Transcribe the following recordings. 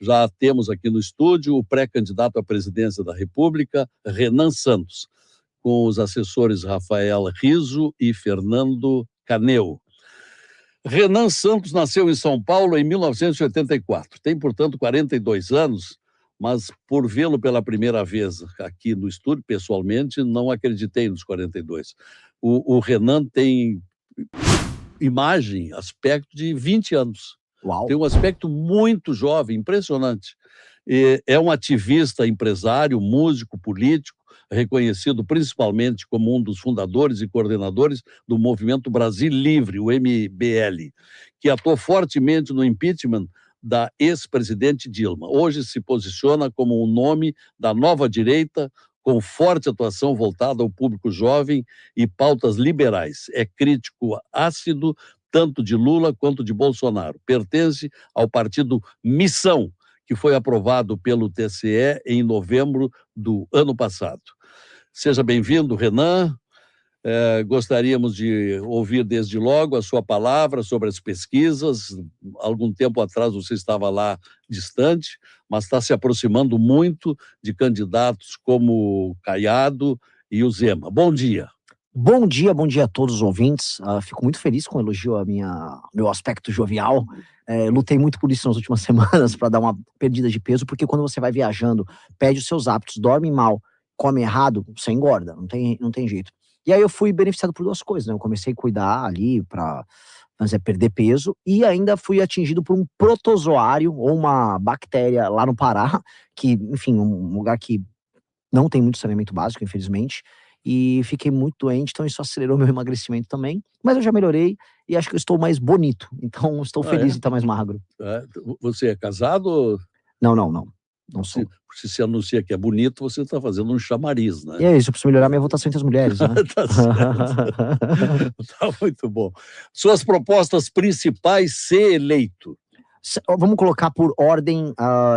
Já temos aqui no estúdio o pré-candidato à presidência da República, Renan Santos, com os assessores Rafael Riso e Fernando Caneu. Renan Santos nasceu em São Paulo em 1984. Tem, portanto, 42 anos, mas por vê-lo pela primeira vez aqui no estúdio, pessoalmente, não acreditei nos 42. O Renan tem imagem, aspecto de 20 anos. Uau. Tem um aspecto muito jovem, impressionante. É um ativista, empresário, músico, político, reconhecido principalmente como um dos fundadores e coordenadores do Movimento Brasil Livre, o MBL, que atuou fortemente no impeachment da ex-presidente Dilma. Hoje se posiciona como um nome da nova direita, com forte atuação voltada ao público jovem e pautas liberais. É crítico ácido tanto de Lula quanto de Bolsonaro. Pertence ao partido Missão, que foi aprovado pelo TSE em novembro do ano passado. Seja bem-vindo, Renan. Gostaríamos de ouvir desde logo a sua palavra sobre as pesquisas. Algum tempo atrás você estava lá distante, mas está se aproximando muito de candidatos como Caiado e o Zema. Bom dia. Bom dia a todos os ouvintes. Fico muito feliz com o elogio ao meu aspecto jovial. Lutei muito por isso nas últimas semanas, para dar uma perdida de peso, porque quando você vai viajando, perde os seus hábitos, dorme mal, come errado, você engorda, não tem jeito. E aí eu fui beneficiado por duas coisas, né? Eu comecei a cuidar ali para perder peso, e ainda fui atingido por um protozoário, ou uma bactéria lá no Pará, que, enfim, um lugar que não tem muito saneamento básico, infelizmente, e fiquei muito doente, então isso acelerou meu emagrecimento também, mas eu já melhorei e acho que eu estou mais bonito, então estou feliz de estar mais magro. Você é casado? Não sou. Se anuncia que é bonito, você está fazendo um chamariz, né? E é isso, eu preciso melhorar minha votação entre as mulheres, né? Tá certo. Tá muito bom. Suas propostas principais: ser eleito. Vamos colocar por ordem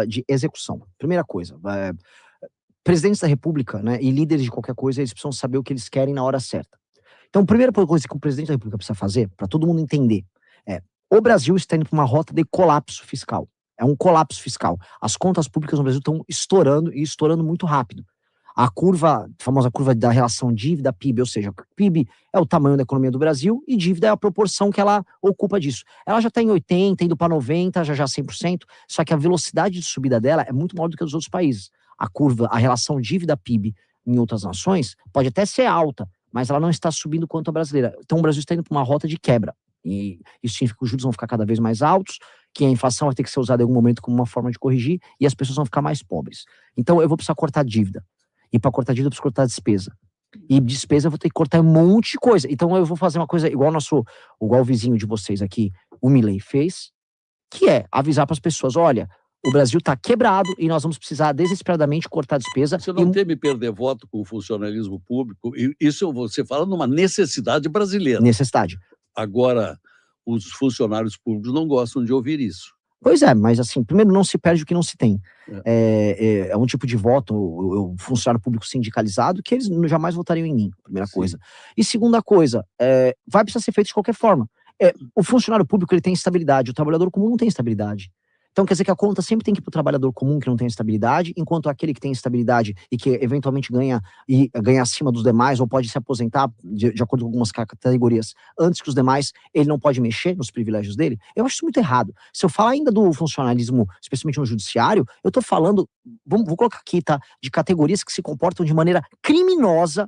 de execução. Primeira coisa, presidentes da República, né, e líderes de qualquer coisa, eles precisam saber o que eles querem na hora certa. Então, a primeira coisa que o presidente da República precisa fazer, para todo mundo entender, o Brasil está indo para uma rota de colapso fiscal. É um colapso fiscal. As contas públicas no Brasil estão estourando, e estourando muito rápido. A famosa curva da relação dívida-PIB, ou seja, PIB é o tamanho da economia do Brasil e dívida é a proporção que ela ocupa disso. Ela já está em 80, indo para 90, já 100%, só que a velocidade de subida dela é muito maior do que a dos outros países. A relação dívida-PIB em outras nações pode até ser alta, mas ela não está subindo quanto a brasileira. Então o Brasil está indo para uma rota de quebra. E isso significa que os juros vão ficar cada vez mais altos, que a inflação vai ter que ser usada em algum momento como uma forma de corrigir, e as pessoas vão ficar mais pobres. Então eu vou precisar cortar dívida. E para cortar dívida eu preciso cortar despesa. E despesa eu vou ter que cortar um monte de coisa. Então eu vou fazer uma coisa igual o vizinho de vocês aqui, o Milei, fez, que é avisar para as pessoas: olha, o Brasil está quebrado e nós vamos precisar desesperadamente cortar despesa. Você não teme perder voto com o funcionalismo público? Isso você fala numa necessidade brasileira. Necessidade. Agora, os funcionários públicos não gostam de ouvir isso. Pois é, mas assim, primeiro, não se perde o que não se tem. É um tipo de voto, o funcionário público sindicalizado, que eles jamais votariam em mim, primeira coisa. E segunda coisa, vai precisar ser feito de qualquer forma. O funcionário público, ele tem estabilidade, o trabalhador comum não tem estabilidade. Então quer dizer que a conta sempre tem que ir para o trabalhador comum, que não tem estabilidade, enquanto aquele que tem estabilidade e que eventualmente ganha acima dos demais, ou pode se aposentar de acordo com algumas categorias antes que os demais, ele não pode mexer nos privilégios dele. Eu acho isso muito errado. Se eu falar ainda do funcionalismo, especialmente no judiciário, eu estou falando, vou colocar aqui, tá, de categorias que se comportam de maneira criminosa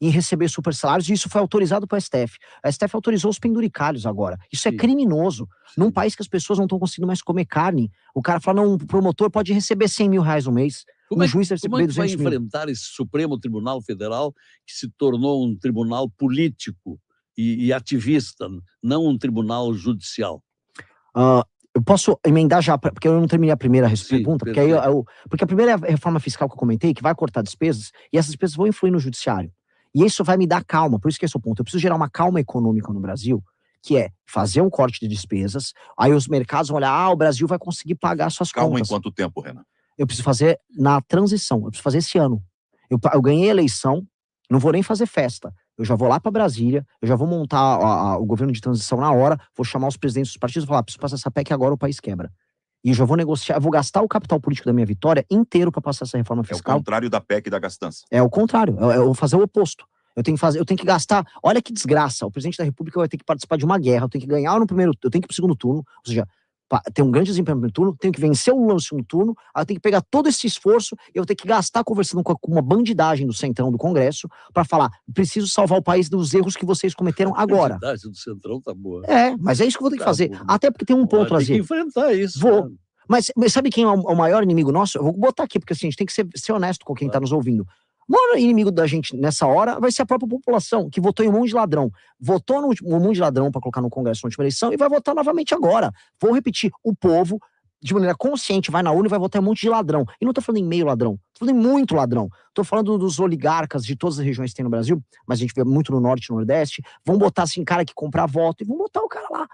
em receber super salários, e isso foi autorizado para a STF. A STF autorizou os penduricalhos agora. Isso é criminoso. Sim. Num país que as pessoas não estão conseguindo mais comer carne, o cara fala: não, o promotor pode receber 100 mil reais no mês. Como é que vai enfrentar esse Supremo Tribunal Federal, que se tornou um tribunal político e ativista, não um tribunal judicial? Eu posso emendar já, porque eu não terminei a primeira pergunta, porque a primeira reforma fiscal que eu comentei, que vai cortar despesas, e essas despesas vão influir no judiciário. E isso vai me dar calma, por isso que esse é o ponto. Eu preciso gerar uma calma econômica no Brasil, que é fazer um corte de despesas, aí os mercados vão olhar: o Brasil vai conseguir pagar suas contas. Calma em quanto tempo, Renan? Eu preciso fazer na transição, eu preciso fazer esse ano. Eu ganhei a eleição, não vou nem fazer festa. Eu já vou lá para Brasília, eu já vou montar o governo de transição na hora, vou chamar os presidentes dos partidos e falar: preciso passar essa PEC agora, o país quebra. E eu já vou negociar, eu vou gastar o capital político da minha vitória inteiro para passar essa reforma fiscal. É o contrário da PEC da gastança. É o contrário, eu vou fazer o oposto. Eu tenho que gastar, olha que desgraça, o presidente da República vai ter que participar de uma guerra, eu tenho que ganhar no primeiro, eu tenho que ir pro segundo turno, ou seja, ter um grande desempenho no primeiro turno, tenho que vencer o Lula no segundo turno, aí eu tenho que pegar todo esse esforço, eu vou ter que gastar conversando com uma bandidagem do Centrão do Congresso, para falar, preciso salvar o país dos erros que vocês cometeram agora. A bandidagem do Centrão tá boa. Mas é isso que eu vou ter que fazer, Bom. até porque tem um ponto a dizer. Tem que enfrentar isso. Vou. Mas sabe quem é o maior inimigo nosso? Eu vou botar aqui, porque assim, a gente tem que ser honesto com quem tá nos ouvindo. O maior inimigo da gente nessa hora vai ser a própria população, que votou em um monte de ladrão. Votou no um monte de ladrão para colocar no Congresso na última eleição e vai votar novamente agora. Vou repetir, o povo, de maneira consciente, vai na urna e vai votar em um monte de ladrão. E não tô falando em meio ladrão, tô falando em muito ladrão. Tô falando dos oligarcas de todas as regiões que tem no Brasil, mas a gente vê muito no Norte e no Nordeste. Vão botar assim, cara que comprar voto, e vão botar o cara lá.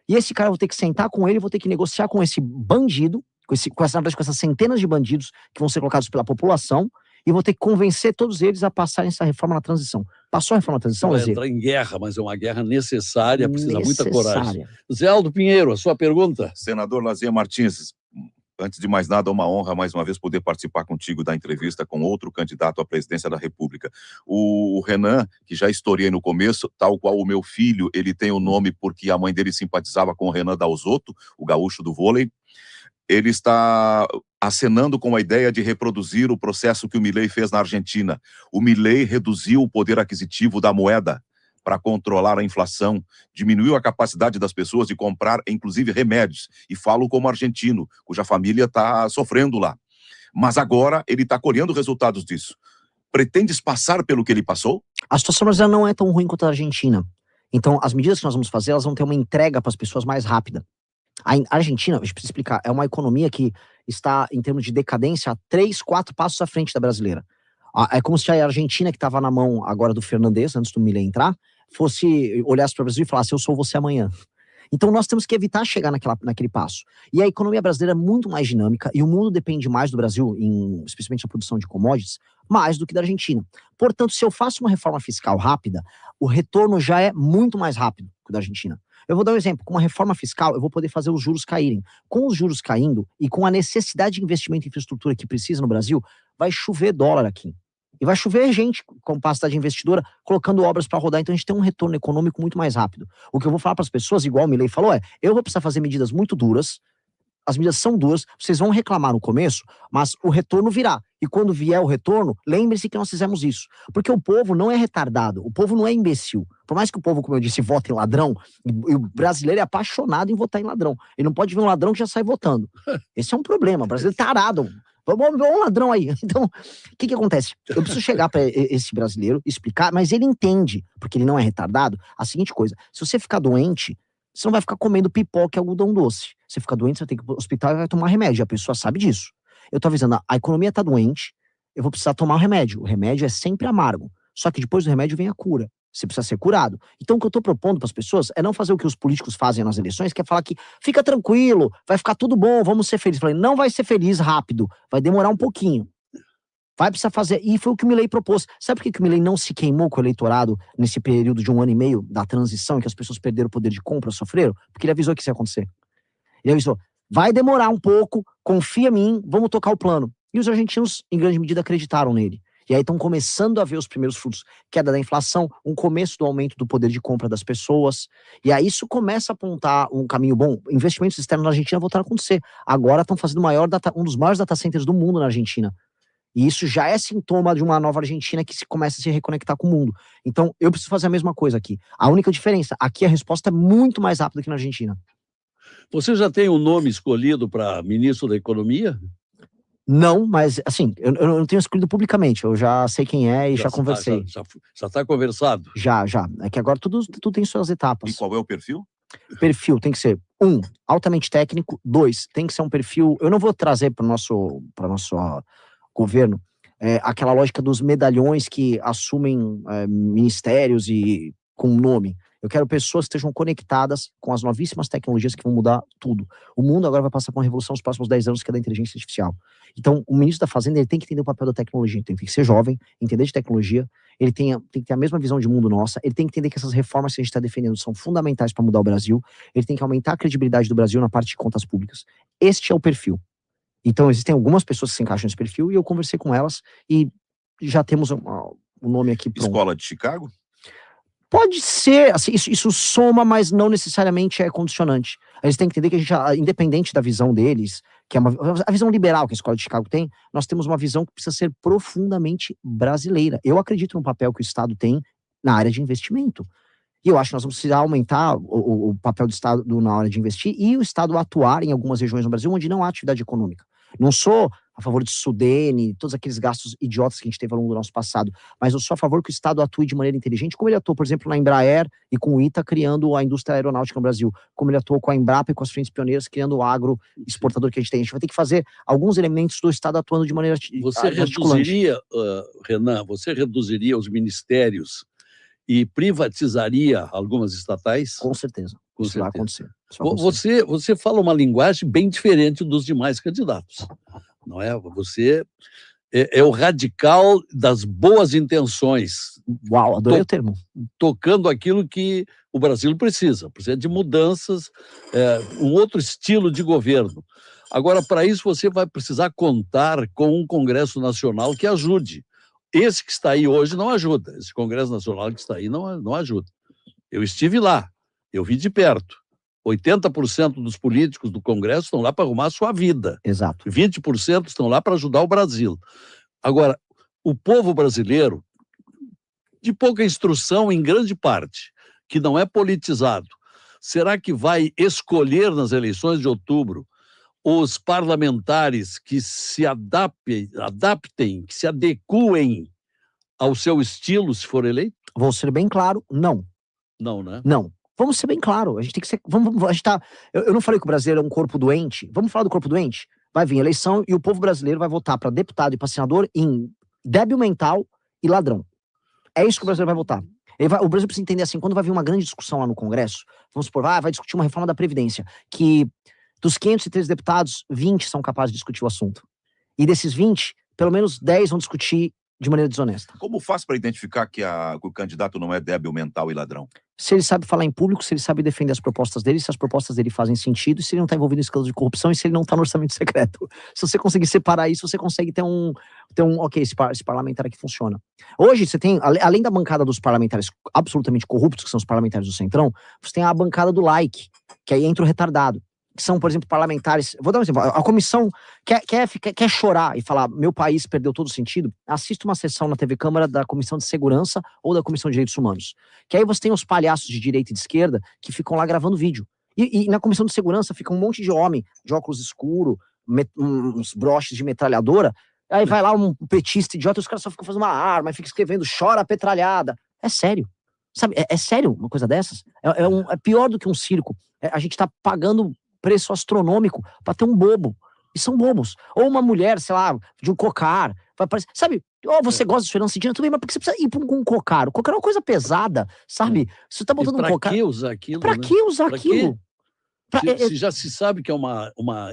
E esse cara, eu vou ter que sentar com ele, vou ter que negociar com esse bandido, com essas centenas de bandidos que vão ser colocados pela população, e vou ter que convencer todos eles a passarem essa reforma na transição. Passou a reforma na transição, Vai Zé? entrar em guerra, mas é uma guerra necessária, precisa muita coragem. Zé Aldo Pinheiro, a sua pergunta? Senador Lazier Martins, antes de mais nada, é uma honra mais uma vez poder participar contigo da entrevista com outro candidato à presidência da República. O Renan, que já historiei no começo, tal qual o meu filho, ele tem o nome porque a mãe dele simpatizava com o Renan Dalzotto, o gaúcho do vôlei. Ele está acenando com a ideia de reproduzir o processo que o Milei fez na Argentina. O Milei reduziu o poder aquisitivo da moeda para controlar a inflação, diminuiu a capacidade das pessoas de comprar, inclusive, remédios. E falo como argentino, cuja família está sofrendo lá. Mas agora ele está colhendo resultados disso. Pretendes passar pelo que ele passou? A situação brasileira não é tão ruim quanto a Argentina. Então, as medidas que nós vamos fazer, elas vão ter uma entrega para as pessoas mais rápida. A Argentina, a gente precisa explicar, é uma economia que está, em termos de decadência, 3, 4 passos à frente da brasileira. É como se a Argentina, que estava na mão agora do Fernandes, antes do Milei entrar, olhasse para o Brasil e falasse, eu sou você amanhã. Então nós temos que evitar chegar naquele passo. E a economia brasileira é muito mais dinâmica, e o mundo depende mais do Brasil, especialmente na produção de commodities, mais do que da Argentina. Portanto, se eu faço uma reforma fiscal rápida, o retorno já é muito mais rápido que o da Argentina. Eu vou dar um exemplo, com uma reforma fiscal eu vou poder fazer os juros caírem. Com os juros caindo e com a necessidade de investimento em infraestrutura que precisa no Brasil, vai chover dólar aqui. E vai chover gente com capacidade investidora colocando obras para rodar, então a gente tem um retorno econômico muito mais rápido. O que eu vou falar para as pessoas, igual o Milei falou, eu vou precisar fazer medidas muito duras, as medidas são duras, vocês vão reclamar no começo, mas o retorno virá. E quando vier o retorno, lembre-se que nós fizemos isso. Porque o povo não é retardado, o povo não é imbecil. Por mais que o povo, como eu disse, vote em ladrão, e o brasileiro é apaixonado em votar em ladrão. Ele não pode ver um ladrão que já sai votando. Esse é um problema, o brasileiro é tarado. Vamos ver um ladrão aí. Então, o que acontece? Eu preciso chegar para esse brasileiro, explicar, mas ele entende, porque ele não é retardado, a seguinte coisa: se você ficar doente, você não vai ficar comendo pipoca e algodão doce. Você fica doente, você vai ter que ir pro hospital e vai tomar remédio. A pessoa sabe disso. Eu tô avisando, a economia tá doente, eu vou precisar tomar um remédio. O remédio é sempre amargo. Só que depois do remédio vem a cura. Você precisa ser curado. Então o que eu tô propondo para as pessoas é não fazer o que os políticos fazem nas eleições, que é falar que fica tranquilo, vai ficar tudo bom, vamos ser felizes. Eu falei, não vai ser feliz rápido, vai demorar um pouquinho. Vai precisar fazer, e foi o que o Milei propôs. Sabe por que o Milei não se queimou com o eleitorado nesse período de 1 ano e meio da transição, em que as pessoas perderam o poder de compra, sofreram? Porque ele avisou que isso ia acontecer. Ele avisou, vai demorar um pouco, confia em mim, vamos tocar o plano. E os argentinos, em grande medida, acreditaram nele. E aí estão começando a ver os primeiros frutos. Queda da inflação, um começo do aumento do poder de compra das pessoas. E aí isso começa a apontar um caminho bom. Investimentos externos na Argentina voltaram a acontecer. Agora estão fazendo um dos maiores data centers do mundo na Argentina. E isso já é sintoma de uma nova Argentina que começa a se reconectar com o mundo. Então, eu preciso fazer a mesma coisa aqui. A única diferença, aqui a resposta é muito mais rápida que na Argentina. Você já tem um nome escolhido para ministro da Economia? Não, mas assim, eu não tenho escolhido publicamente, eu já sei quem é e já conversei. Já está conversado? Já. É que agora tudo tem suas etapas. E qual é o perfil? Perfil tem que ser, 1, altamente técnico, 2, tem que ser um perfil, eu não vou trazer para o nosso governo aquela lógica dos medalhões que assumem ministérios e com nome. Eu quero pessoas que estejam conectadas com as novíssimas tecnologias que vão mudar tudo. O mundo agora vai passar por uma revolução nos próximos 10 anos, que é da inteligência artificial. Então, o ministro da Fazenda, ele tem que entender o papel da tecnologia. Então, ele tem que ser jovem, entender de tecnologia, ele tem que ter a mesma visão de mundo nossa, ele tem que entender que essas reformas que a gente está defendendo são fundamentais para mudar o Brasil, ele tem que aumentar a credibilidade do Brasil na parte de contas públicas. este é o perfil. Então existem algumas pessoas que se encaixam nesse perfil e eu conversei com elas e já temos o nome aqui pronto. Escola de Chicago? Pode ser, assim, isso soma, mas não necessariamente é condicionante. A gente tem que entender que a gente, independente da visão deles, que é a visão liberal que a Escola de Chicago tem, nós temos uma visão que precisa ser profundamente brasileira. Eu acredito no papel que o Estado tem na área de investimento. E eu acho que nós vamos precisar aumentar o papel do Estado na hora de investir e o Estado atuar em algumas regiões no Brasil onde não há atividade econômica. Não sou a favor de Sudene, todos aqueles gastos idiotas que a gente teve ao longo do nosso passado, mas eu sou a favor que o Estado atue de maneira inteligente, como ele atuou, por exemplo, na Embraer e com o ITA, criando a indústria aeronáutica no Brasil, como ele atuou com a Embrapa e com as frentes pioneiras, criando o agro exportador que a gente tem. A gente vai ter que fazer alguns elementos do Estado atuando de maneira Você reduziria, Renan, você reduziria os ministérios e privatizaria algumas estatais? Com certeza. Isso vai acontecer. Você fala uma linguagem bem diferente dos demais candidatos, não é? Você é o radical das boas intenções. Uau, adorei o termo. Tocando aquilo que o Brasil precisa de mudanças, um outro estilo de governo. Agora, para isso, você vai precisar contar com um Congresso Nacional que ajude. Esse que está aí hoje não ajuda. Esse Congresso Nacional que está aí não ajuda. Eu estive lá, eu vi de perto. 80% dos políticos do Congresso estão lá para arrumar a sua vida. Exato. 20% estão lá para ajudar o Brasil. Agora, o povo brasileiro, de pouca instrução em grande parte, que não é politizado, será que vai escolher nas eleições de outubro os parlamentares que se adaptem, que se adequem ao seu estilo, se for eleito? Vou ser bem claro, não. Não, né? Não. Vamos ser bem claro. A gente tem que ser. Eu não falei que o brasileiro é um corpo doente. Vamos falar do corpo doente? Vai vir eleição e o povo brasileiro vai votar para deputado e para senador em débil mental e ladrão. É isso que o brasileiro vai votar. O Brasil precisa entender assim, quando vai vir uma grande discussão lá no Congresso, vamos supor, vai discutir uma reforma da Previdência, que dos 513 deputados, 20 são capazes de discutir o assunto. E desses 20, pelo menos 10 vão discutir de maneira desonesta. Como faz para identificar que o candidato não é débil mental e ladrão? Se ele sabe falar em público, se ele sabe defender as propostas dele, se as propostas dele fazem sentido, se ele não está envolvido em escândalos de corrupção e se ele não está no orçamento secreto. Se você conseguir separar isso, você consegue ter ok, esse parlamentar aqui funciona. Hoje você tem, além da bancada dos parlamentares absolutamente corruptos, que são os parlamentares do Centrão, você tem a bancada do like, que aí entra o retardado. Que são, por exemplo, parlamentares. Vou dar um exemplo. A comissão quer chorar e falar: meu país perdeu todo o sentido. Assista uma sessão na TV Câmara da Comissão de Segurança ou da Comissão de Direitos Humanos. Que aí você tem os palhaços de direita e de esquerda que ficam lá gravando vídeo. E na Comissão de Segurança fica um monte de homem de óculos escuros, uns broches de metralhadora. Aí vai lá um petista idiota e os caras só ficam fazendo uma arma e ficam escrevendo: chora petralhada. É sério. Sabe? É sério uma coisa dessas? É pior do que um circo. A gente tá pagando preço astronômico para ter um bobo. E são bobos. Ou uma mulher, sei lá, de um cocar. Vai aparecer, sabe? Ou você gosta de Fernando Cidinha, tudo bem, mas por que você precisa ir com um cocar? O cocar é uma coisa pesada, sabe? Você tá botando um cocar. Pra que usar aquilo? Pra que usar aquilo? Se já se sabe que é uma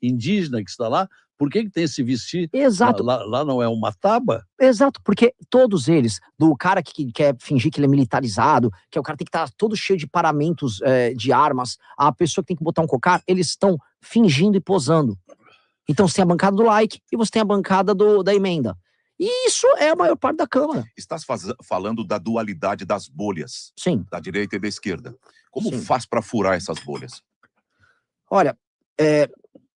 indígena que está lá, por que tem esse vestir? Exato. Lá não é uma taba? Exato, porque todos eles, do cara que quer fingir que ele é militarizado, que o cara tem que estar todo cheio de paramentos de armas, a pessoa que tem que botar um cocar, eles estão fingindo e posando. Então você tem a bancada do like e você tem a bancada da emenda. E isso é a maior parte da Câmara. Estás falando da dualidade das bolhas. Sim. Da direita e da esquerda. Como Sim. faz para furar essas bolhas? Olha,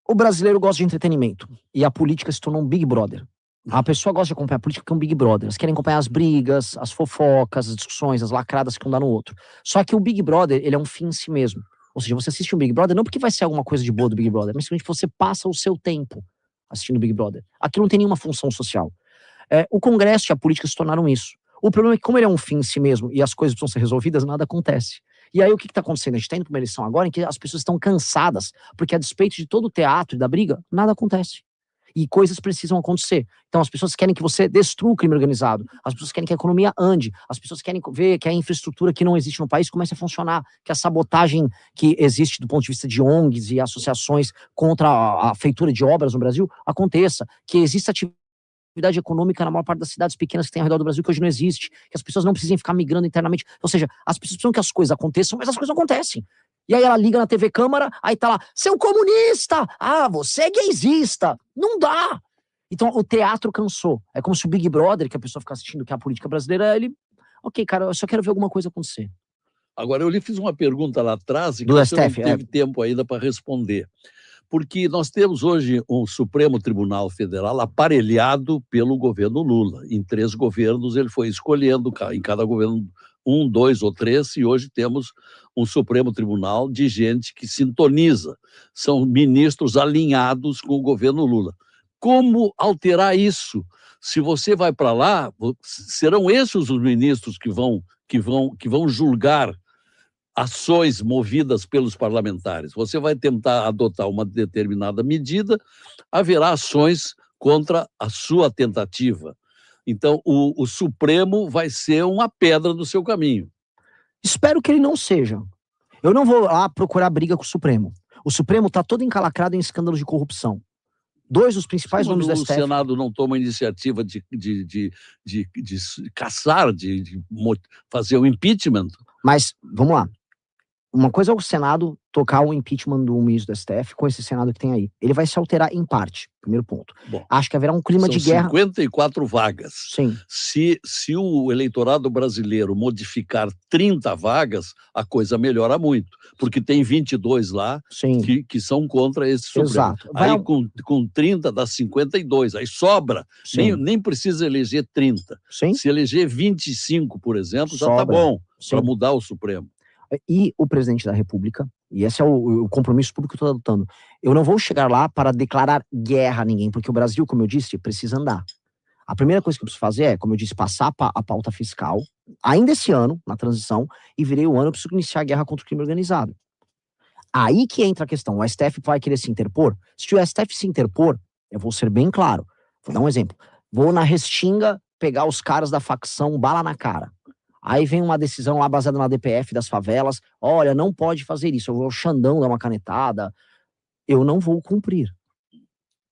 o brasileiro gosta de entretenimento e a política se tornou um Big Brother. A pessoa gosta de acompanhar a política que é um Big Brother. Elas querem acompanhar as brigas, as fofocas, as discussões, as lacradas que um dá no outro. Só que o Big Brother, ele é um fim em si mesmo. Ou seja, você assiste um Big Brother não porque vai ser alguma coisa de boa do Big Brother, mas simplesmente você passa o seu tempo assistindo o Big Brother. Aquilo não tem nenhuma função social. O Congresso e a política se tornaram isso. O problema é que, como ele é um fim em si mesmo e as coisas precisam ser resolvidas, nada acontece. E aí o que está acontecendo? A gente está indo para uma eleição agora em que as pessoas estão cansadas, porque a despeito de todo o teatro e da briga, nada acontece. E coisas precisam acontecer. Então as pessoas querem que você destrua o crime organizado, as pessoas querem que a economia ande, as pessoas querem ver que a infraestrutura que não existe no país comece a funcionar, que a sabotagem que existe do ponto de vista de ONGs e associações contra a feitura de obras no Brasil aconteça, que exista atividade econômica na maior parte das cidades pequenas que tem ao redor do Brasil, que hoje não existe, que as pessoas não precisem ficar migrando internamente. Ou seja, as pessoas precisam que as coisas aconteçam, mas as coisas não acontecem. E aí ela liga na TV Câmara, aí tá lá, seu comunista! Ah, você é gaysista! Não dá! Então o teatro cansou. É como se o Big Brother, que a pessoa fica assistindo, que é a política brasileira, ele... Ok, cara, eu só quero ver alguma coisa acontecer. Agora, eu lhe fiz uma pergunta lá atrás e que Do você não STF, teve tempo ainda para responder. Porque nós temos hoje um Supremo Tribunal Federal aparelhado pelo governo Lula. Em 3 governos ele foi escolhendo, em cada governo 1, 2 ou 3, e hoje temos um Supremo Tribunal de gente que sintoniza. São ministros alinhados com o governo Lula. Como alterar isso? Se você vai para lá, serão esses os ministros que vão julgar ações movidas pelos parlamentares. Você vai tentar adotar uma determinada medida, haverá ações contra a sua tentativa. Então, o Supremo vai ser uma pedra do seu caminho. Espero que ele não seja. Eu não vou lá procurar briga com o Supremo. O Supremo está todo encalacrado em escândalos de corrupção. 2 dos principais nomes do STF... O Senado não toma iniciativa de caçar, de fazer o impeachment? Mas, vamos lá. Uma coisa é o Senado tocar o impeachment do ministro do STF com esse Senado que tem aí. Ele vai se alterar em parte, primeiro ponto. Bom, acho que haverá um clima de guerra. 54 vagas. Sim. Se o eleitorado brasileiro modificar 30 vagas, a coisa melhora muito, porque tem 22 lá que são contra esse Supremo. Exato. Aí com 30 dá 52, aí sobra. Nem precisa eleger 30. Sim. Se eleger 25, por exemplo, sobra. Já está bom para mudar o Supremo. E o presidente da República, e esse é o compromisso público que eu estou adotando, eu não vou chegar lá para declarar guerra a ninguém, porque o Brasil, como eu disse, precisa andar. A primeira coisa que eu preciso fazer é, como eu disse, passar a pauta fiscal, ainda esse ano, na transição, e virei o ano, eu preciso iniciar a guerra contra o crime organizado. Aí que entra a questão, o STF vai querer se interpor? Se o STF se interpor, eu vou ser bem claro, vou dar um exemplo, vou na Restinga pegar os caras da facção bala na cara. Aí vem uma decisão lá baseada na DPF das favelas, olha, não pode fazer isso, eu vou ao Xandão dar uma canetada, eu não vou cumprir.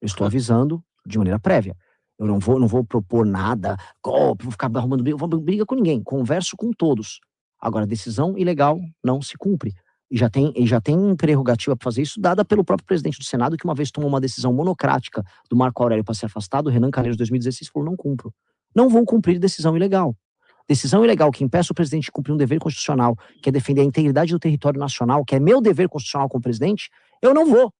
Eu estou avisando de maneira prévia. Eu não vou propor nada, golpe, vou ficar arrumando briga, vou briga com ninguém, converso com todos. Agora, decisão ilegal não se cumpre. E já tem prerrogativa para fazer isso, dada pelo próprio presidente do Senado, que uma vez tomou uma decisão monocrática do Marco Aurélio para ser afastado, o Renan Calheiros, 2016, falou, não cumpro. Não vou cumprir decisão ilegal. Decisão ilegal que impeça o presidente de cumprir um dever constitucional, que é defender a integridade do território nacional, que é meu dever constitucional como presidente, eu não vou.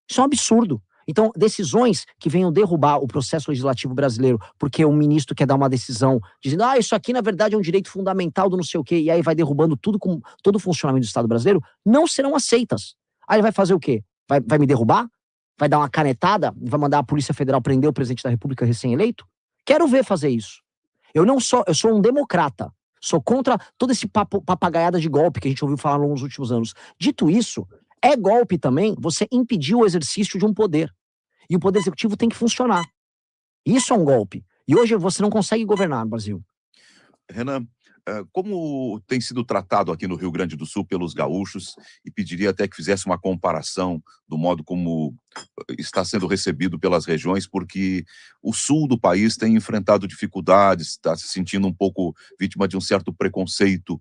Isso é um absurdo. Então, decisões que venham derrubar o processo legislativo brasileiro, porque o ministro quer dar uma decisão dizendo, isso aqui na verdade é um direito fundamental do não sei o quê, e aí vai derrubando tudo com todo o funcionamento do Estado brasileiro, não serão aceitas. Aí ele vai fazer o quê? Vai me derrubar? Vai dar uma canetada? Vai mandar a Polícia Federal prender o presidente da República recém-eleito? Quero ver fazer isso. Eu sou um democrata, sou contra todo esse papagaiada de golpe que a gente ouviu falar nos últimos anos. Dito isso, é golpe também você impedir o exercício de um poder. E o poder executivo tem que funcionar. Isso é um golpe. E hoje você não consegue governar no Brasil. Renan, como tem sido tratado aqui no Rio Grande do Sul pelos gaúchos, e pediria até que fizesse uma comparação do modo como está sendo recebido pelas regiões, porque o sul do país tem enfrentado dificuldades, está se sentindo um pouco vítima de um certo preconceito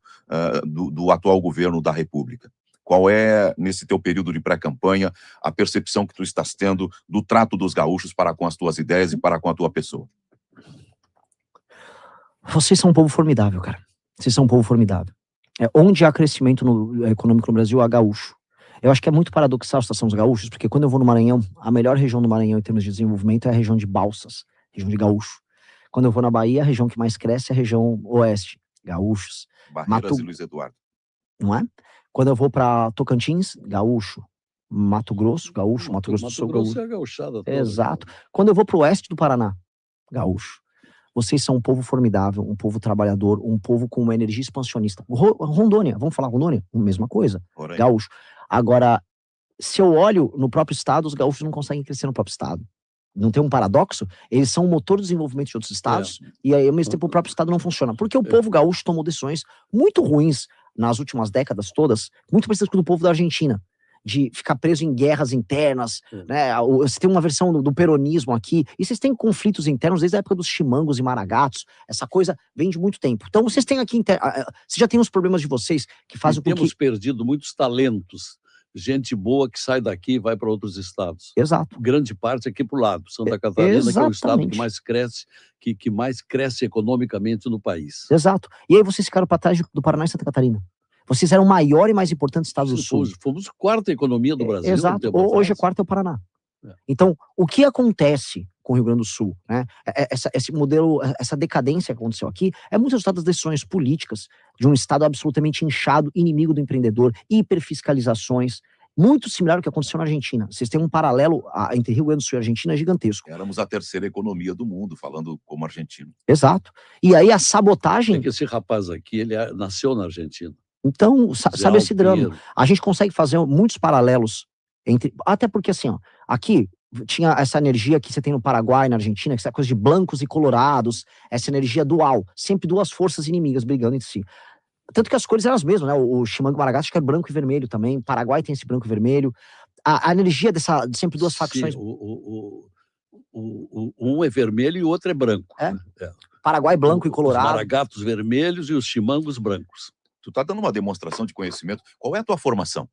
do atual governo da República. Qual é, nesse teu período de pré-campanha, a percepção que tu estás tendo do trato dos gaúchos para com as tuas ideias e para com a tua pessoa? Vocês são um povo formidável, cara. Vocês são um povo formidável. Onde há crescimento econômico no Brasil, há gaúcho. Eu acho que é muito paradoxal a situação dos gaúchos, porque quando eu vou no Maranhão, a melhor região do Maranhão em termos de desenvolvimento é a região de Balsas, região de gaúcho. Quando eu vou na Bahia, a região que mais cresce é a região oeste, gaúchos. Barreiras e Luiz Eduardo. Não é? Quando eu vou para Tocantins, gaúcho. Mato Grosso, gaúcho. Mato Grosso do Sul, gaúcho. É gauchada toda. Exato. Quando eu vou para o oeste do Paraná, gaúcho. Vocês são um povo formidável, um povo trabalhador, um povo com uma energia expansionista. Rondônia, vamos falar Rondônia? Mesma coisa. Porém. Gaúcho. Agora, se eu olho no próprio estado, os gaúchos não conseguem crescer no próprio estado. Não tem um paradoxo? Eles são o motor do desenvolvimento de outros estados, e aí, ao mesmo tempo, o próprio estado não funciona. Porque o povo gaúcho tomou decisões muito ruins nas últimas décadas todas, muito parecidas com o povo da Argentina. de ficar preso em guerras internas, né? Você tem uma versão do peronismo aqui, e vocês têm conflitos internos desde a época dos chimangos e maragatos, essa coisa vem de muito tempo. Então vocês têm aqui, vocês já têm os problemas de vocês, que fazem com que... Temos perdido muitos talentos, gente boa que sai daqui e vai para outros estados. Exato. Grande parte aqui para o lado, Santa Catarina, que é o estado Exatamente. que mais cresce, que mais cresce economicamente no país. Exato. E aí vocês ficaram para trás do Paraná e Santa Catarina. Vocês eram o maior e mais importante estado do Sul. Fomos a quarta economia do Brasil. Exato. Hoje a quarta é o Paraná. Então, o que acontece com o Rio Grande do Sul, né? Esse modelo, essa decadência que aconteceu aqui, é muito resultado das decisões políticas de um estado absolutamente inchado, inimigo do empreendedor, hiperfiscalizações, muito similar ao que aconteceu na Argentina. Vocês têm um paralelo entre Rio Grande do Sul e Argentina gigantesco. Éramos a terceira economia do mundo, falando como argentino. Exato. E aí a sabotagem... É que esse rapaz aqui, ele nasceu na Argentina. Então, sabe esse drama? A gente consegue fazer muitos paralelos entre... Até porque, assim, ó, aqui tinha essa energia que você tem no Paraguai, na Argentina, que é essa coisa de blancos e colorados, essa energia dual, sempre duas forças inimigas brigando entre si. Tanto que as cores eram as mesmas, né? O Chimango Maragato, acho que era branco e vermelho também. O Paraguai tem esse branco e vermelho. A energia de sempre duas facções. Um é vermelho e o outro é branco. Né? Paraguai branco e colorado. Os maragatos vermelhos e os chimangos brancos. Tu tá dando uma demonstração de conhecimento. Qual é a tua formação?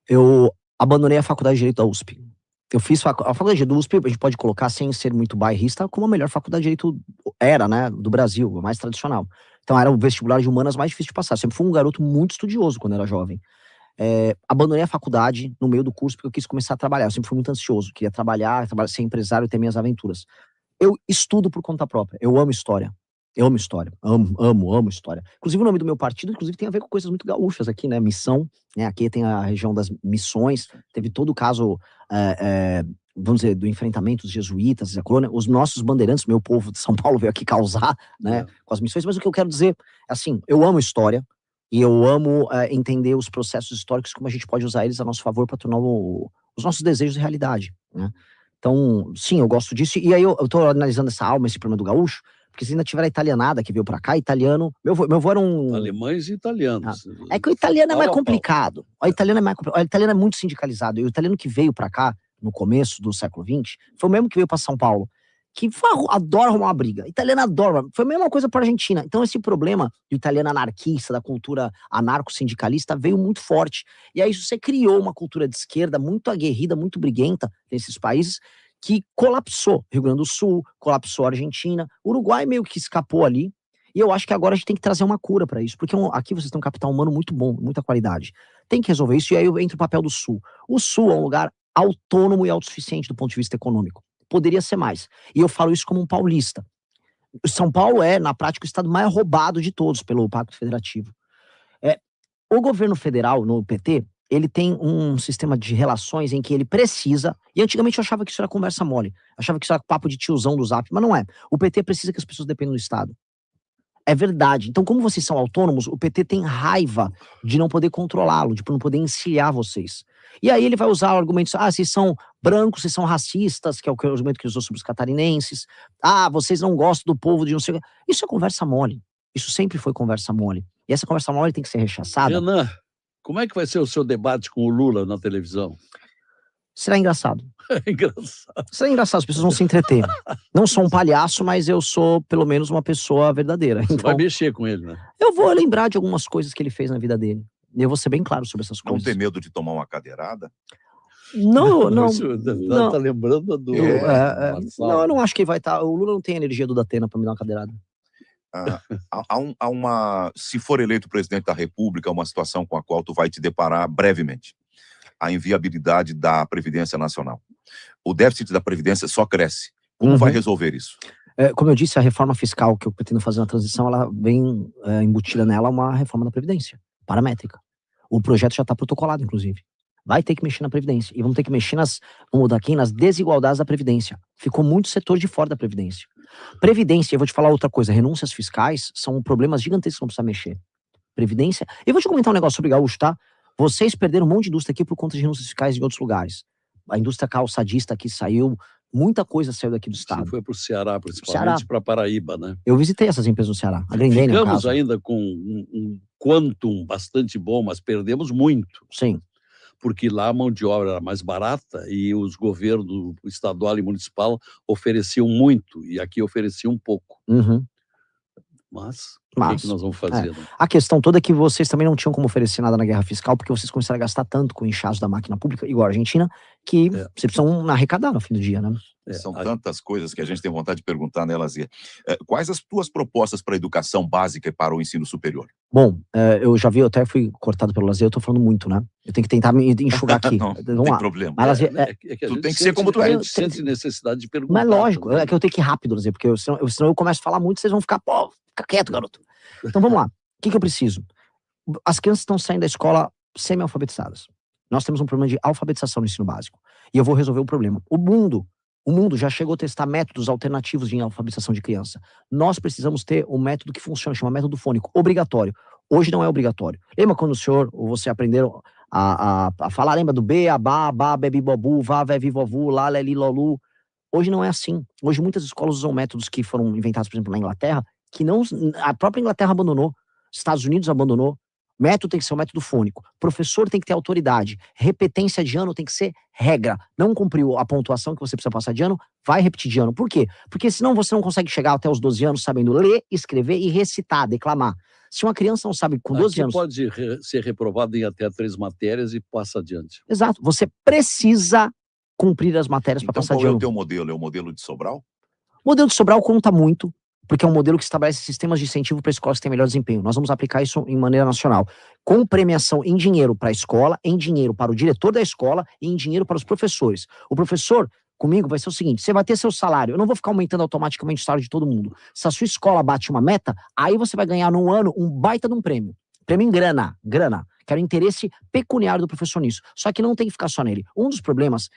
Eu abandonei a faculdade de Direito da USP. Eu fiz a faculdade de Direito da USP, a gente pode colocar, sem ser muito bairrista, como a melhor faculdade de Direito era, né, do Brasil, a mais tradicional. Então era o vestibular de humanas mais difícil de passar. Eu sempre fui um garoto muito estudioso quando era jovem. Abandonei a faculdade no meio do curso porque eu quis começar a trabalhar. Eu sempre fui muito ansioso, queria trabalhar, ser empresário e ter minhas aventuras. Eu estudo por conta própria, eu amo história. Eu amo história, amo história. Inclusive o nome do meu partido, tem a ver com coisas muito gaúchas aqui, né? Missão, né? Aqui tem a região das missões, teve todo o caso, vamos dizer, do enfrentamento dos jesuítas, a colônia. Os nossos bandeirantes, meu povo de São Paulo veio aqui causar, né? Com as missões, mas o que eu quero dizer, assim, eu amo história e eu amo entender os processos históricos, como a gente pode usar eles a nosso favor para tornar os nossos desejos realidade, né? Então, sim, eu gosto disso. E aí eu tô analisando essa alma, esse problema do gaúcho, porque se ainda tiver a italianada que veio pra cá, italiano... Meu avô era um... Alemães e italianos. É que o italiano é mais complicado. O italiano é mais complicado. O italiano é muito sindicalizado. E o italiano que veio pra cá, no começo do século XX, foi o mesmo que veio pra São Paulo, que adora arrumar uma briga. O italiano adora. Foi a mesma coisa pra Argentina. Então esse problema do italiano anarquista, da cultura anarco-sindicalista, veio muito forte. E aí você criou uma cultura de esquerda muito aguerrida, muito briguenta nesses países, que colapsou Rio Grande do Sul, colapsou a Argentina, o Uruguai meio que escapou ali, e eu acho que agora a gente tem que trazer uma cura para isso, porque aqui vocês têm um capital humano muito bom, muita qualidade. Tem que resolver isso, e aí entra o papel do Sul. O Sul é um lugar autônomo e autossuficiente do ponto de vista econômico. Poderia ser mais. E eu falo isso como um paulista. São Paulo é, na prática, o estado mais roubado de todos pelo Pacto Federativo. O governo federal, no PT, ele tem um sistema de relações em que ele precisa, e antigamente eu achava que isso era conversa mole, achava que isso era papo de tiozão do Zap, mas não é. O PT precisa que as pessoas dependam do Estado. É verdade. Então, como vocês são autônomos, o PT tem raiva de não poder controlá-lo, de não poder encilhar vocês. E aí ele vai usar argumentos, vocês são brancos, vocês são racistas, que é o argumento que ele usou sobre os catarinenses, vocês não gostam do povo de não sei o que. Isso é conversa mole. Isso sempre foi conversa mole. E essa conversa mole tem que ser rechaçada. Renan, como é que vai ser o seu debate com o Lula na televisão? Será engraçado. É engraçado. Será engraçado, as pessoas vão se entreter. Não sou um palhaço, mas eu sou, pelo menos, uma pessoa verdadeira. Você então, vai mexer com ele, né? Eu vou lembrar de algumas coisas que ele fez na vida dele. E eu vou ser bem claro sobre essas coisas. Não tem medo de tomar uma cadeirada? Não. Tá lembrando do... Não, eu não acho que vai estar... O Lula não tem a energia do Datena pra me dar uma cadeirada. Se for eleito presidente da República, uma situação com a qual tu vai te deparar brevemente. A inviabilidade da Previdência Nacional. O déficit da Previdência só cresce. Como vai resolver isso? Como eu disse, a reforma fiscal que eu pretendo fazer na transição, ela vem embutida nela uma reforma da Previdência, paramétrica. O projeto já está protocolado, inclusive. Vai ter que mexer na Previdência. E vamos ter que mexer nas desigualdades da Previdência. Ficou muito setor de fora da Previdência. Previdência, eu vou te falar outra coisa, renúncias fiscais são problemas gigantescos que não precisa mexer. Previdência, eu vou te comentar um negócio sobre gaúcho, tá? Vocês perderam um monte de indústria aqui por conta de renúncias fiscais em outros lugares. A indústria calçadista aqui saiu, muita coisa saiu daqui do estado. Você foi para o Ceará, principalmente para Paraíba, né? Eu visitei essas empresas no Ceará, a Grendene, no caso. Ainda com um quantum bastante bom, mas perdemos muito. Sim. porque lá a mão de obra era mais barata e os governos estadual e municipal ofereciam muito, e aqui ofereciam pouco. Uhum. Mas o que nós vamos fazer? Né? A questão toda é que vocês também não tinham como oferecer nada na guerra fiscal, porque vocês começaram a gastar tanto com inchaço da máquina pública, igual a Argentina, que vocês precisam arrecadar no fim do dia, né? São tantas coisas que a gente tem vontade de perguntar, né, Lazier? Quais as tuas propostas para a educação básica e para o ensino superior? Bom, eu já vi, eu até fui cortado pelo Lazier, eu tô falando muito, né? Eu tenho que tentar me enxugar aqui. Não Vamos tem lá. problema. Mas, Lazier, tu tem que ser como tu é. A gente sente necessidade de perguntar. Mas lógico, também. é que eu tenho que ir rápido, Lazier, porque senão eu começo a falar muito, vocês vão ficar, pô, fica quieto, garoto. Então vamos lá. O que eu preciso? As crianças estão saindo da escola semi-alfabetizadas. Nós temos um problema de alfabetização no ensino básico. E eu vou resolver o problema. O mundo já chegou a testar métodos alternativos de alfabetização de criança. Nós precisamos ter um método que funciona, chama método fônico, obrigatório. Hoje não é obrigatório. Lembra quando o senhor ou você aprenderam a falar, lembra do B, a ba, bebi, bobu, vá, vevi, vovu, lá, leli, lolu? Hoje não é assim. Hoje muitas escolas usam métodos que foram inventados, por exemplo, na Inglaterra, que não, a própria Inglaterra abandonou, Estados Unidos abandonou. Método tem que ser um método fônico. Professor tem que ter autoridade. Repetência de ano tem que ser regra. Não cumpriu a pontuação que você precisa passar de ano, vai repetir de ano. Por quê? Porque senão você não consegue chegar até os 12 anos sabendo ler, escrever e recitar, declamar. Se uma criança não sabe com 12 anos... pode ser reprovado em até 3 matérias e passa adiante. Exato. Você precisa cumprir as matérias para passar de ano. Qual é o teu modelo? É o modelo de Sobral? O modelo de Sobral conta muito, porque é um modelo que estabelece sistemas de incentivo para escolas que têm melhor desempenho. Nós vamos aplicar isso em maneira nacional, com premiação em dinheiro para a escola, em dinheiro para o diretor da escola e em dinheiro para os professores. O professor, comigo, vai ser o seguinte, você vai ter seu salário, eu não vou ficar aumentando automaticamente o salário de todo mundo. Se a sua escola bate uma meta, aí você vai ganhar num ano um baita de um prêmio. Prêmio em grana. Quero interesse pecuniário do professor nisso. Só que não tem que ficar só nele. Um dos problemas,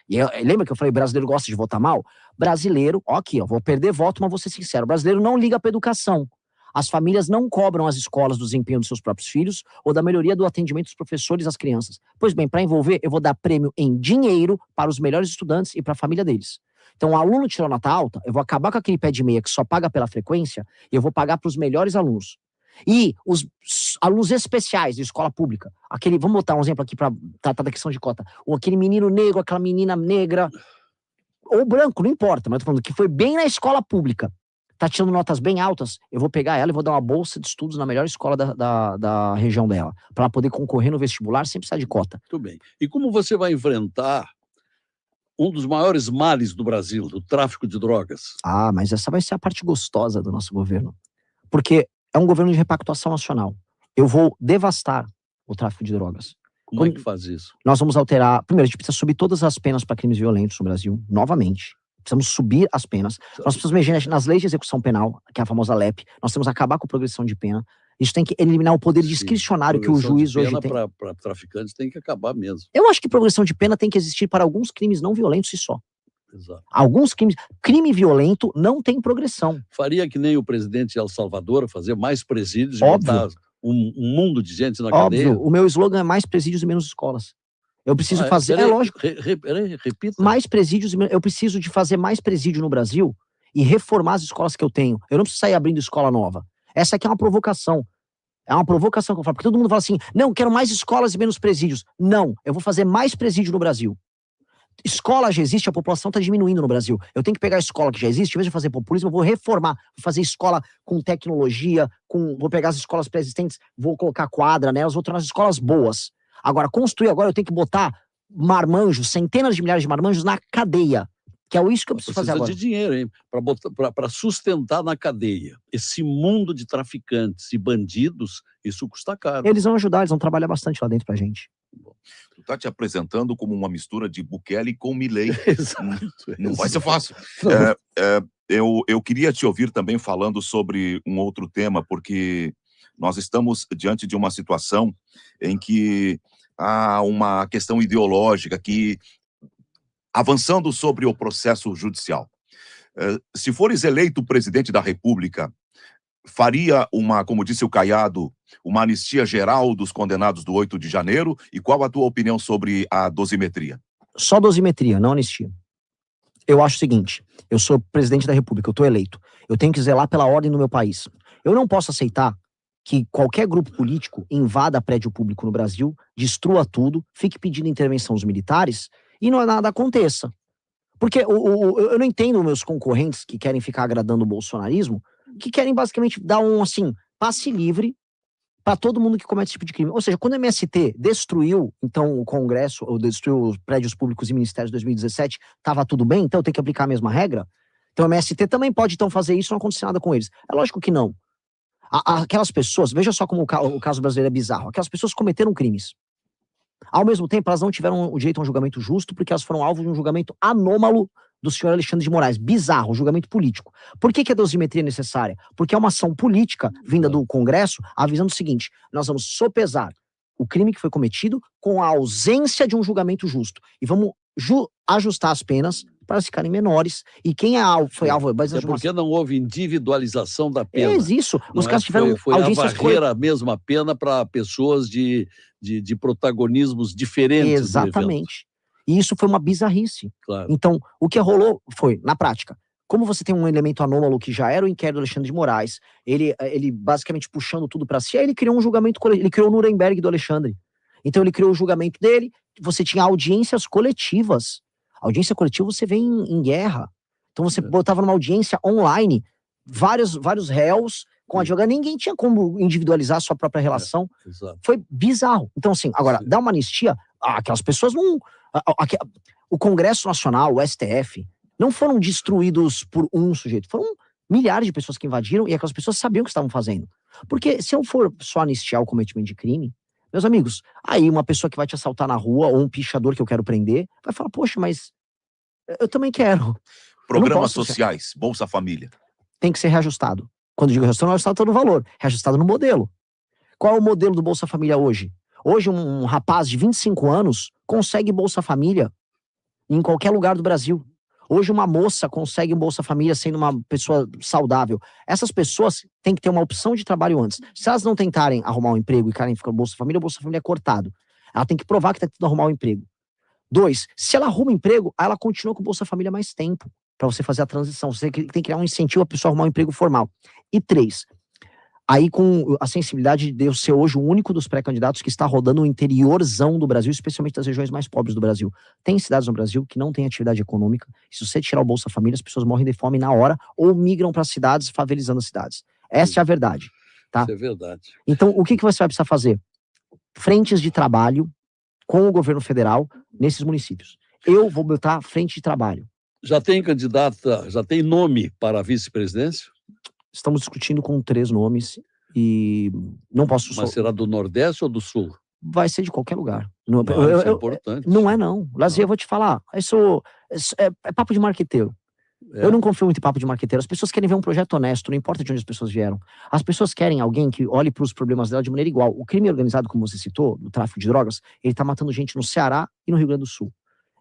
lembra que eu falei, brasileiro gosta de votar mal? Brasileiro, vou perder voto, mas vou ser sincero, brasileiro não liga para educação. As famílias não cobram as escolas do desempenho dos seus próprios filhos ou da melhoria do atendimento dos professores às crianças. Pois bem, para envolver, eu vou dar prêmio em dinheiro para os melhores estudantes e para a família deles. Então, o aluno tirou nota alta, eu vou acabar com aquele pé de meia que só paga pela frequência e eu vou pagar para os melhores alunos. E os alunos especiais de escola pública, vamos botar um exemplo aqui para tratar da questão de cota, aquele menino negro, aquela menina negra, ou branco, não importa, mas eu tô falando que foi bem na escola pública, tá tirando notas bem altas, eu vou pegar ela e vou dar uma bolsa de estudos na melhor escola da região dela, para ela poder concorrer no vestibular sem precisar de cota. Muito bem. E como você vai enfrentar um dos maiores males do Brasil, do tráfico de drogas? Mas essa vai ser a parte gostosa do nosso governo, porque é um governo de repactuação nacional. Eu vou devastar o tráfico de drogas. Como é que faz isso? Nós vamos alterar... Primeiro, a gente precisa subir todas as penas para crimes violentos no Brasil, novamente. Precisamos subir as penas. Nós precisamos mexer nas leis de execução penal, que é a famosa LEP. Nós temos que acabar com a progressão de pena. Isso tem que eliminar o poder discricionário que o juiz hoje tem. Para traficantes tem que acabar mesmo. Eu acho que progressão de pena tem que existir para alguns crimes não violentos e só. Exato. Alguns crimes... Crime violento não tem progressão. Faria que nem o presidente de El Salvador, fazer mais presídios e botar um mundo de gente na cadeia? O meu slogan é mais presídios e menos escolas. Eu preciso fazer... lógico. Repita. Mais presídios e menos... Eu preciso de fazer mais presídio no Brasil e reformar as escolas que eu tenho. Eu não preciso sair abrindo escola nova. Essa aqui é uma provocação. É uma provocação que eu falo. Porque todo mundo fala assim, não, quero mais escolas e menos presídios. Não, eu vou fazer mais presídio no Brasil. Escola já existe, a população está diminuindo no Brasil. Eu tenho que pegar a escola que já existe, em vez de fazer populismo, eu vou reformar, vou fazer escola com tecnologia, vou pegar as escolas pré-existentes, vou colocar quadra nelas, vou tornar as escolas boas. Agora, construir agora, eu tenho que botar marmanjos, centenas de milhares de marmanjos na cadeia, que é isso que eu preciso fazer agora. Precisa de dinheiro, hein? Para sustentar na cadeia. Esse mundo de traficantes e bandidos, isso custa caro. Eles vão ajudar, eles vão trabalhar bastante lá dentro pra gente. Tu tá te apresentando como uma mistura de Bukele com Milei. Exato. Não vai ser fácil. Eu queria te ouvir também falando sobre um outro tema, porque nós estamos diante de uma situação em que há uma questão ideológica que, avançando sobre o processo judicial, se fores eleito presidente da República, faria como disse o Caiado, uma anistia geral dos condenados do 8 de janeiro? E qual a tua opinião sobre a dosimetria? Só dosimetria, não anistia. Eu acho o seguinte, eu sou presidente da República, eu estou eleito. Eu tenho que zelar pela ordem do meu país. Eu não posso aceitar que qualquer grupo político invada prédio público no Brasil, destrua tudo, fique pedindo intervenção dos militares e nada aconteça. Porque eu não entendo meus concorrentes que querem ficar agradando o bolsonarismo, que querem basicamente dar assim, passe livre para todo mundo que comete esse tipo de crime. Ou seja, quando o MST destruiu, então, o Congresso, ou destruiu os prédios públicos e ministérios em 2017, estava tudo bem, então tem que aplicar a mesma regra? Então o MST também pode, então, fazer isso e não acontecer nada com eles. É lógico que não. Aquelas pessoas, veja só como o caso brasileiro é bizarro, aquelas pessoas cometeram crimes. Ao mesmo tempo, elas não tiveram o direito a um julgamento justo, porque elas foram alvo de um julgamento anômalo do senhor Alexandre de Moraes. Bizarro, julgamento político. Por que a dosimetria é necessária? Porque é uma ação política vinda do Congresso, avisando o seguinte: nós vamos sopesar o crime que foi cometido com a ausência de um julgamento justo. E vamos ajustar as penas para ficarem menores. E quem foi alvo... É porque não houve individualização da pena. É isso. Os caras tiveram foi audiências... Foi a mesma pena para pessoas de protagonismos diferentes. Exatamente. E isso foi uma bizarrice. Claro. Então, o que rolou foi, na prática, como você tem um elemento anômalo que já era o inquérito do Alexandre de Moraes, ele basicamente puxando tudo para si, aí ele criou um julgamento, ele criou o Nuremberg do Alexandre. Então ele criou o julgamento dele, você tinha audiências coletivas. Audiência coletiva você vê em guerra. Então você botava numa audiência online, vários réus com advogado, ninguém tinha como individualizar a sua própria relação. Foi bizarro. Então assim, agora, dá uma anistia, aquelas pessoas não... O Congresso Nacional, o STF, não foram destruídos por um sujeito, foram milhares de pessoas que invadiram e aquelas pessoas sabiam o que estavam fazendo. Porque se eu for só anistiar o cometimento de crime, meus amigos, aí uma pessoa que vai te assaltar na rua ou um pichador que eu quero prender, vai falar, poxa, mas eu também quero. Programas sociais, Bolsa Família. Tem que ser reajustado. Quando digo reajustado, não é reajustado no valor, reajustado no modelo. Qual é o modelo do Bolsa Família hoje? Hoje um rapaz de 25 anos consegue Bolsa Família em qualquer lugar do Brasil. Hoje uma moça consegue Bolsa Família sendo uma pessoa saudável. Essas pessoas têm que ter uma opção de trabalho antes. Se elas não tentarem arrumar um emprego e querem ficar no Bolsa Família, o Bolsa Família é cortado. Ela tem que provar que está tentando arrumar um emprego. 2, se ela arruma emprego, ela continua com o Bolsa Família mais tempo para você fazer a transição. Você tem que criar um incentivo a pessoa arrumar um emprego formal. E 3, aí com a sensibilidade de eu ser hoje o único dos pré-candidatos que está rodando o interiorzão do Brasil, especialmente das regiões mais pobres do Brasil. Tem cidades no Brasil que não têm atividade econômica, e se você tirar o Bolsa Família, as pessoas morrem de fome na hora, ou migram para cidades, favelizando as cidades. Essa é a verdade. Tá? Isso é verdade. Então, o que você vai precisar fazer? Frentes de trabalho com o governo federal nesses municípios. Eu vou botar frente de trabalho. Já tem candidata, já tem nome para a vice-presidência? Estamos discutindo com 3 nomes e não posso... Mas será do Nordeste ou do Sul? Vai ser de qualquer lugar. Isso é importante. Não é não. Lazer, eu vou te falar, isso é papo de marqueteiro. Eu não confio muito em papo de marqueteiro. As pessoas querem ver um projeto honesto, não importa de onde as pessoas vieram. As pessoas querem alguém que olhe para os problemas dela de maneira igual. O crime organizado, como você citou, do tráfico de drogas, ele está matando gente no Ceará e no Rio Grande do Sul.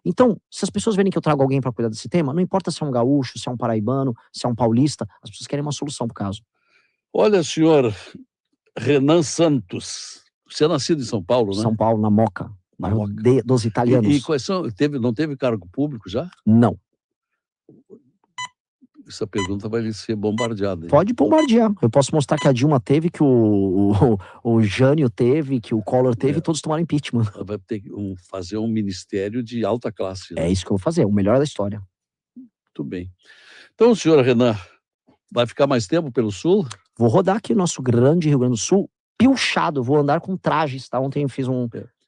Então, se as pessoas verem que eu trago alguém para cuidar desse tema, não importa se é um gaúcho, se é um paraibano, se é um paulista, as pessoas querem uma solução pro caso. Olha, senhor Renan Santos, você é nascido em São Paulo, né? São Paulo, na Moca, bairro dos italianos. E quais são, não teve cargo público já? Não. Essa pergunta vai ser bombardeada. Hein? Pode bombardear. Eu posso mostrar que a Dilma teve, que o Jânio teve, que o Collor teve, e todos tomaram impeachment. Vai ter que fazer um ministério de alta classe. Né? É isso que eu vou fazer, o melhor da história. Muito bem. Então, senhor Renan, vai ficar mais tempo pelo Sul? Vou rodar aqui o nosso grande Rio Grande do Sul, pilchado, vou andar com trajes, tá? Ontem eu fiz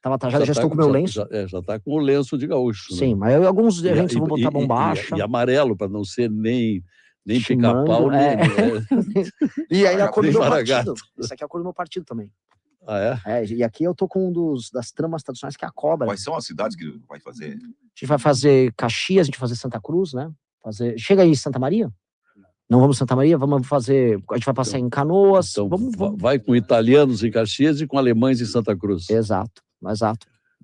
tava trajado, já estou com o meu lenço. Já tá com o lenço de gaúcho. Sim, né? mas alguns eventos eu vou botar bombacha. E amarelo, para não ser nem pica-pau, nem... E aí a cor do meu partido. Isso aqui é a cor do meu partido também. Ah, é? E aqui eu tô com das tramas tradicionais, que é a cobra. Quais são as cidades que vai fazer? A gente vai fazer Caxias, a gente vai fazer Santa Cruz, né? Chega aí Santa Maria? Não vamos Santa Maria, vamos fazer... A gente vai passar em Canoas. Então, vai com italianos em Caxias e com alemães em Santa Cruz. Exato.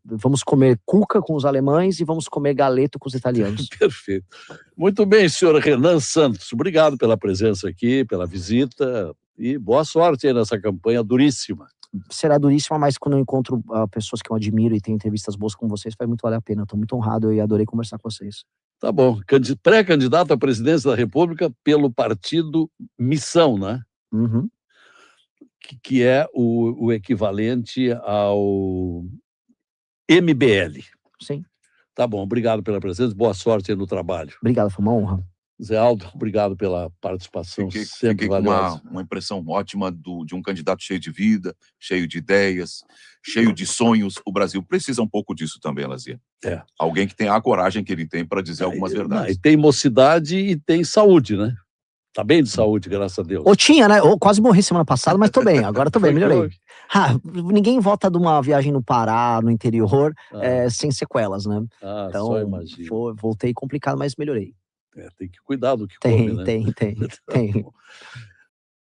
Vamos comer cuca com os alemães e vamos comer galeto com os italianos. Perfeito. Muito bem, senhor Renan Santos. Obrigado pela presença aqui, pela visita e boa sorte aí nessa campanha duríssima. Será duríssima, mas quando eu encontro pessoas que eu admiro e tenho entrevistas boas com vocês, vai muito valer a pena. Estou muito honrado e adorei conversar com vocês. Tá bom. Pré-candidato à presidência da República pelo partido Missão, né? Uhum. que é o equivalente ao MBL. Sim. Tá bom, obrigado pela presença, boa sorte aí no trabalho. Obrigado, foi uma honra. Zé Aldo, obrigado pela participação, sempre Fiquei com valiosa. uma impressão ótima de um candidato cheio de vida, cheio de ideias, cheio de sonhos. O Brasil precisa um pouco disso também, Lazier. É. Alguém que tenha a coragem que ele tem para dizer algumas E verdades. tem mocidade e tem saúde, né? Tá bem de saúde, graças a Deus. Ou tinha, né? Eu quase morri semana passada, mas tô bem, agora tô bem, melhorei. Ninguém volta de uma viagem no Pará, no interior, sem sequelas, né? Então, só imagino. Voltei complicado, mas melhorei. Tem que cuidar do que come, né? Tem.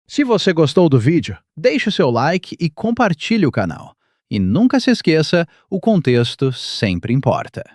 Se você gostou do vídeo, deixe o seu like e compartilhe o canal. E nunca se esqueça, o contexto sempre importa.